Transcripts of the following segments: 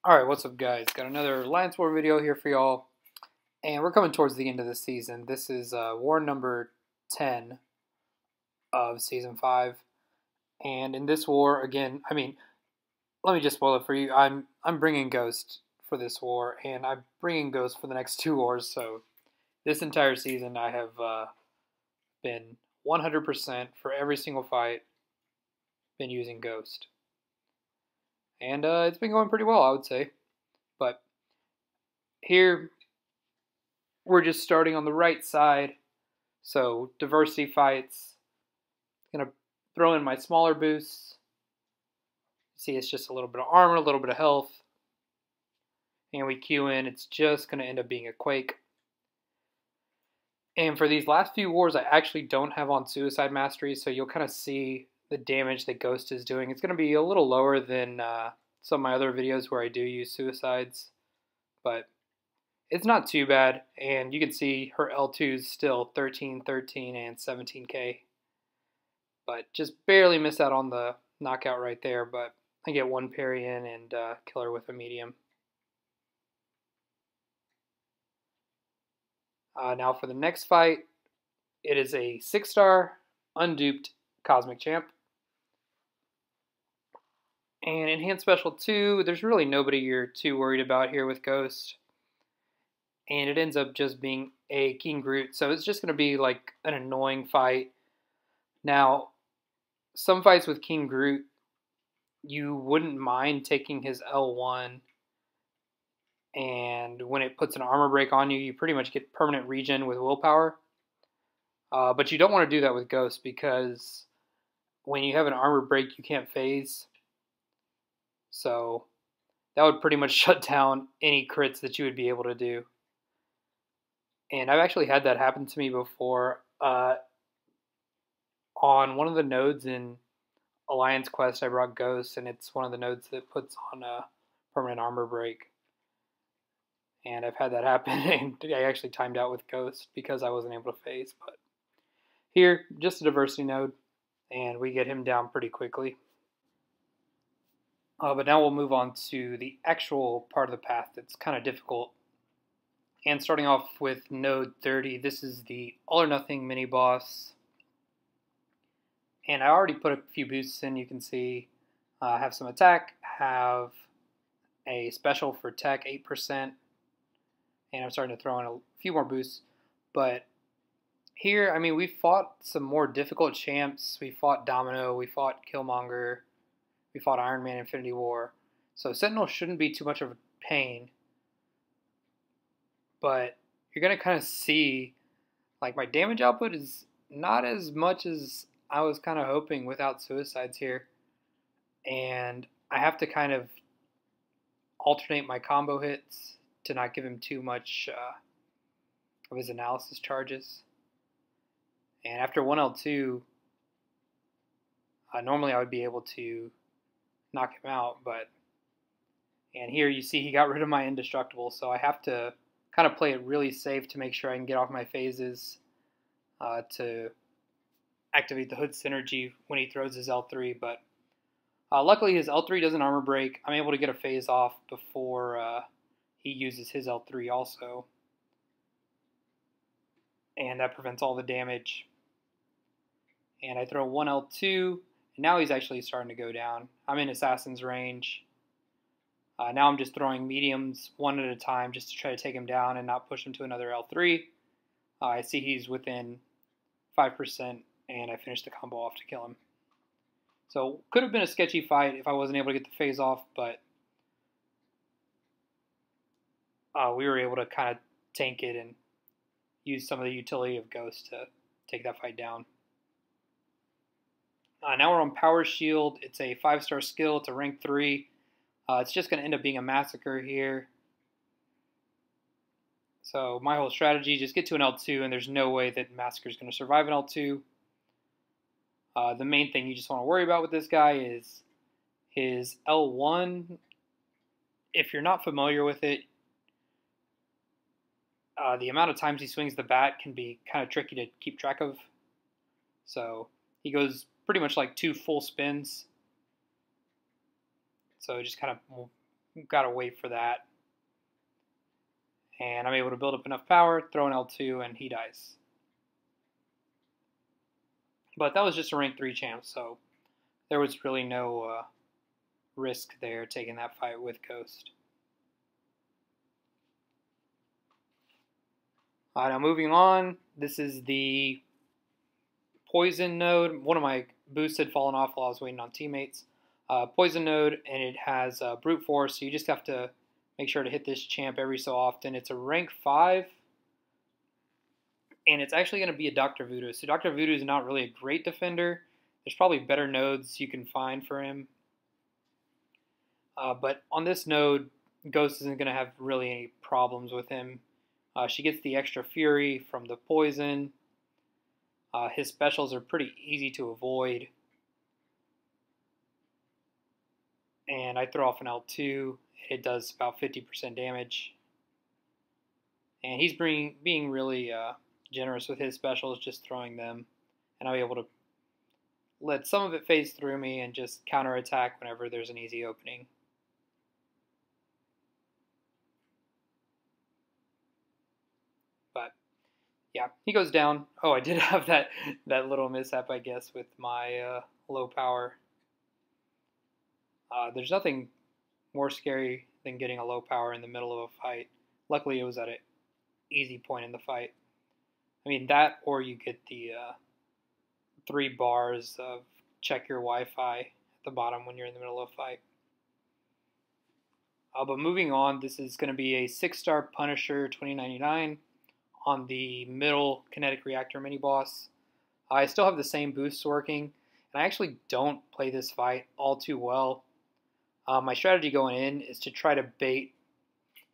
Alright, what's up guys? Got another Alliance War video here for y'all. And we're coming towards the end of the season. This is war number 10 of season 5. And in this war, again, let me just spoil it for you. I'm bringing Ghost for this war, and I'm bringing Ghost for the next 2 wars. So this entire season I have been 100% for every single fight been using Ghost. And it's been going pretty well, I would say. But here, we're just starting on the right side. So, diversity fights. Going to throw in my smaller boosts. See, it's just a little bit of armor, a little bit of health. And we queue in. It's just going to end up being a Quake. And for these last few wars, I actually don't have on Suicide Mastery, so you'll kind of see the damage that Ghost is doing. It's going to be a little lower than some of my other videos where I do use Suicides, but it's not too bad. And you can see her L2 is still 13, 13, and 17k, but just barely miss out on the knockout right there. But I get one parry in and kill her with a medium. Now for the next fight, it is a 6-star unduped Cosmic Champ. And Enhanced Special 2, there's really nobody you're too worried about here with Ghost. And it ends up just being a King Groot, so it's just going to be like an annoying fight. Now, some fights with King Groot, you wouldn't mind taking his L1, and when it puts an armor break on you, you pretty much get permanent regen with willpower. But you don't want to do that with Ghost, because when you have an armor break, you can't phase. So that would pretty much shut down any crits that you would be able to do. And I've actually had that happen to me before. On one of the nodes in Alliance Quest, I brought Ghost, and it's one of the nodes that puts on a permanent armor break. And I've had that happen, and I actually timed out with Ghost because I wasn't able to phase. But here, just a diversity node, and we get him down pretty quickly. But now we'll move on to the actual part of the path that's kind of difficult. And starting off with node 30, this is the All or Nothing mini boss. And I already put a few boosts in, you can see. Have some attack, have a special for tech, 8%. And I'm starting to throw in a few more boosts. But here, we fought some more difficult champs. We fought Domino, we fought Killmonger. We fought Iron Man Infinity War. So Sentinel shouldn't be too much of a pain. But you're going to kind of see, like, my damage output is not as much as I was kind of hoping without Suicides here. And I have to kind of alternate my combo hits to not give him too much of his analysis charges. And after 1L2, normally I would be able to knock him out, and here you see he got rid of my indestructible, so I have to kind of play it really safe to make sure I can get off my phases to activate the hood synergy when he throws his L3. But luckily his L3 doesn't armor break. I'm able to get a phase off before he uses his L3 also, and that prevents all the damage. And I throw 1L2. And now he's actually starting to go down. I'm in Assassin's range. Now I'm just throwing mediums one at a time just to try to take him down and not push him to another L3. I see he's within 5%, and I finished the combo off to kill him. So could have been a sketchy fight if I wasn't able to get the phase off, but we were able to kind of tank it and use some of the utility of Ghost to take that fight down. Now we're on Power Shield. It's a 5-star skill. It's a rank 3. It's just going to end up being a massacre here. So my whole strategy, just get to an L2, and there's no way that Massacre is going to survive an L2. The main thing you just want to worry about with this guy is his L1. If you're not familiar with it, the amount of times he swings the bat can be kind of tricky to keep track of. So he goes pretty much like 2 full spins. So just kind of gotta wait for that. And I'm able to build up enough power, throw an L2, and he dies. But that was just a rank 3 champ, so there was really no risk there taking that fight with Ghost. Now moving on, this is the Poison node. One of my boosts had fallen off while I was waiting on teammates. Poison node, and it has Brute Force, so you just have to make sure to hit this champ every so often. It's a rank 5, and it's actually going to be a Dr. Voodoo. So Dr. Voodoo is not really a great defender. There's probably better nodes you can find for him. But on this node, Ghost isn't going to have really any problems with him. She gets the extra Fury from the poison. His specials are pretty easy to avoid. And I throw off an L2. It does about 50% damage. And he's being really generous with his specials, just throwing them. And I'm able to let some of it phase through me and just counterattack whenever there's an easy opening. But yeah, he goes down. Oh, I did have that little mishap, I guess, with my low power. There's nothing more scary than getting a low power in the middle of a fight. Luckily, it was at an easy point in the fight. I mean, that or you get the 3 bars of check your Wi-Fi at the bottom when you're in the middle of a fight. But moving on, this is going to be a 6-star Punisher 2099 on the middle kinetic reactor mini boss. I still have the same boosts working, and I actually don't play this fight all too well. My strategy going in is to try to bait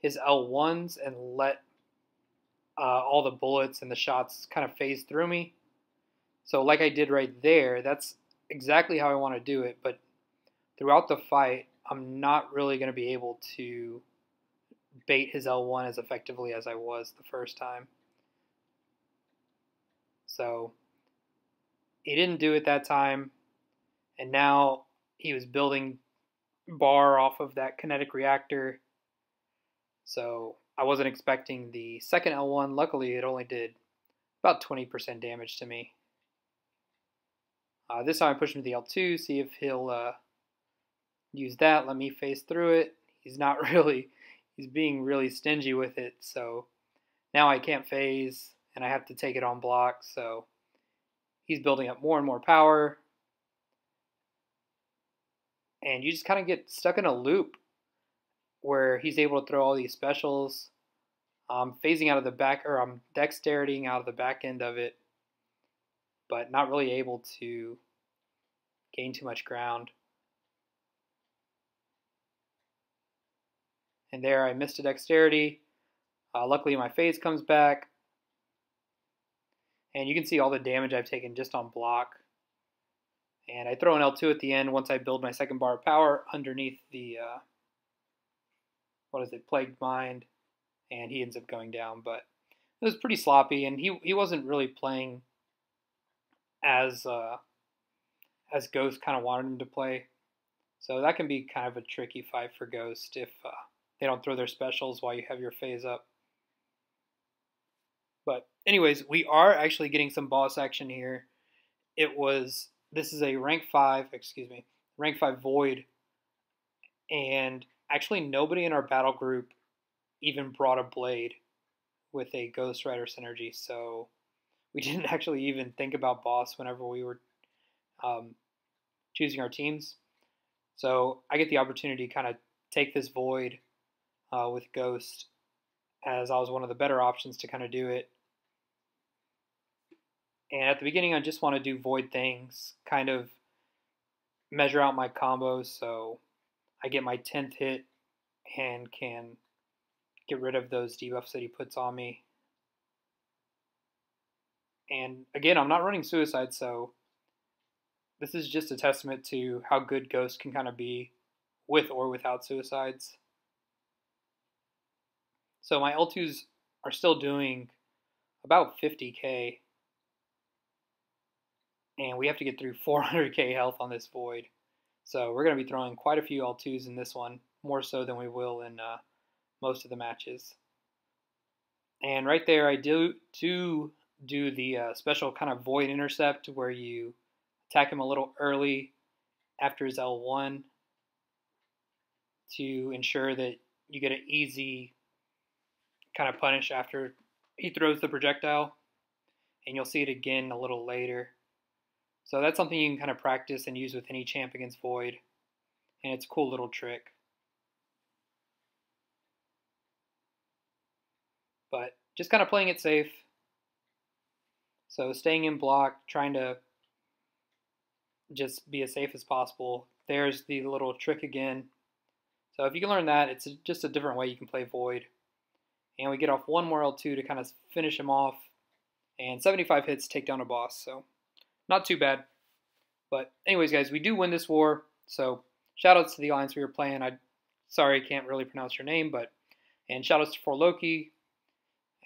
his L1s and let all the bullets and the shots kind of phase through me. So like I did right there, that's exactly how I want to do it, but throughout the fight, I'm not really going to be able to bait his L1 as effectively as I was the first time. So he didn't do it that time, and now he was building bar off of that kinetic reactor. So I wasn't expecting the second L1. Luckily, it only did about 20% damage to me. This time I push him to the L2, see if he'll use that, let me phase through it. He's not really, he's being really stingy with it, so now I can't phase, and I have to take it on block, so he's building up more and more power. And you just kind of get stuck in a loop where he's able to throw all these specials. I'm phasing out of the back, or I'm dexteritying out of the back end of it, but not really able to gain too much ground. And there I missed a dexterity. Luckily my phase comes back. And you can see all the damage I've taken just on block. And I throw an L2 at the end once I build my second bar of power underneath the, Plagued Mind. And he ends up going down. But it was pretty sloppy, and he wasn't really playing as Ghost kind of wanted him to play. So that can be kind of a tricky fight for Ghost if they don't throw their specials while you have your phase up. But anyways, we are actually getting some boss action here. This is a rank 5 Void, and actually nobody in our battle group even brought a blade with a Ghost Rider synergy, so we didn't actually even think about boss whenever we were choosing our teams. So I get the opportunity to kind of take this Void with Ghost, as I was one of the better options to kind of do it. And at the beginning, I just want to do Void things, kind of measure out my combos so I get my 10th hit and can get rid of those debuffs that he puts on me. And again, I'm not running Suicide, so this is just a testament to how good Ghost can kind of be with or without Suicides. So my L2s are still doing about 50k. And we have to get through 400k health on this Void. So we're going to be throwing quite a few L2s in this one. more so than we will in most of the matches. And right there, I do the special kind of void intercept where you attack him a little early after his L1 to ensure that you get an easy kind of punish after he throws the projectile. And you'll see it again a little later. So that's something you can kind of practice and use with any champ against void. And it's a cool little trick. But just kind of playing it safe. So staying in block, trying to just be as safe as possible. There's the little trick again. So if you can learn that, it's just a different way you can play void. And we get off one more L2 to kind of finish him off. And 75 hits take down a boss, so not too bad. But anyways, guys, we do win this war. So shoutouts to the alliance we were playing. Sorry I can't really pronounce your name, and shoutouts to Loki.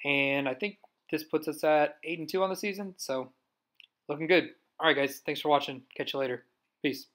And I think this puts us at 8-2 on the season, so looking good. All right, guys, thanks for watching. Catch you later. Peace.